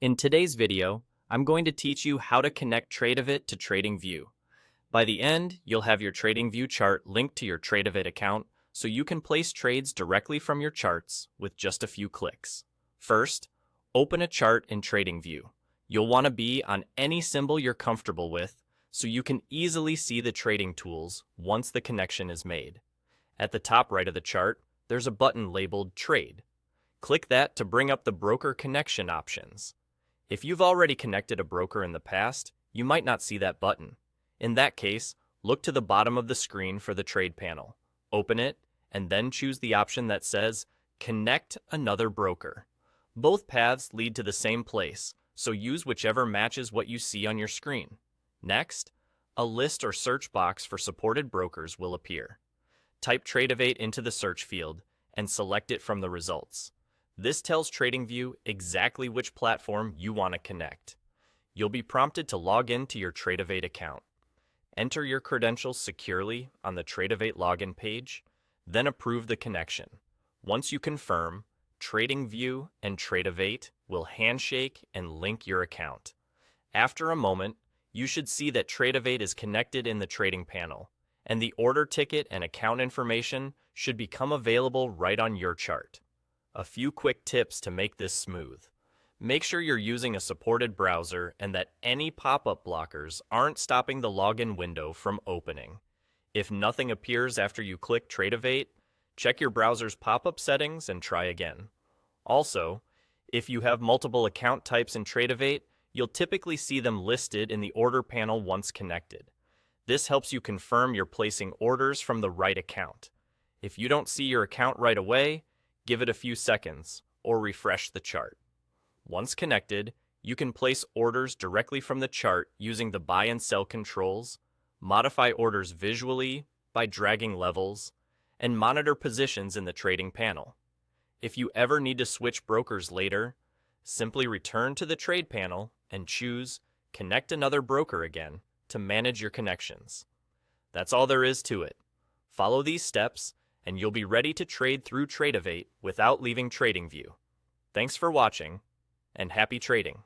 In today's video, I'm going to teach you how to connect Tradovate to TradingView. By the end, you'll have your TradingView chart linked to your Tradovate account so you can place trades directly from your charts with just a few clicks. First, open a chart in TradingView. You'll want to be on any symbol you're comfortable with so you can easily see the trading tools once the connection is made. At the top right of the chart, there's a button labeled Trade. Click that to bring up the broker connection options. If you've already connected a broker in the past, you might not see that button. In that case, look to the bottom of the screen for the trade panel. Open it, and then choose the option that says Connect Another Broker. Both paths lead to the same place, so use whichever matches what you see on your screen. Next, a list or search box for supported brokers will appear. Type Tradovate into the search field and select it from the results. This tells TradingView exactly which platform you want to connect. You'll be prompted to log in to your Tradovate account. Enter your credentials securely on the Tradovate login page, then approve the connection. Once you confirm, TradingView and Tradovate will handshake and link your account. After a moment, you should see that Tradovate is connected in the trading panel, and the order ticket and account information should become available right on your chart. A few quick tips to make this smooth. Make sure you're using a supported browser and that any pop-up blockers aren't stopping the login window from opening. If nothing appears after you click Tradovate, check your browser's pop-up settings and try again. Also, if you have multiple account types in Tradovate, you'll typically see them listed in the order panel once connected. This helps you confirm you're placing orders from the right account. If you don't see your account right away, give it a few seconds, or refresh the chart. Once connected, you can place orders directly from the chart using the buy and sell controls, modify orders visually by dragging levels, and monitor positions in the trading panel. If you ever need to switch brokers later, simply return to the trade panel and choose Connect Another Broker again to manage your connections. That's all there is to it. Follow these steps, and you'll be ready to trade through Tradovate without leaving TradingView. Thanks for watching, and happy trading.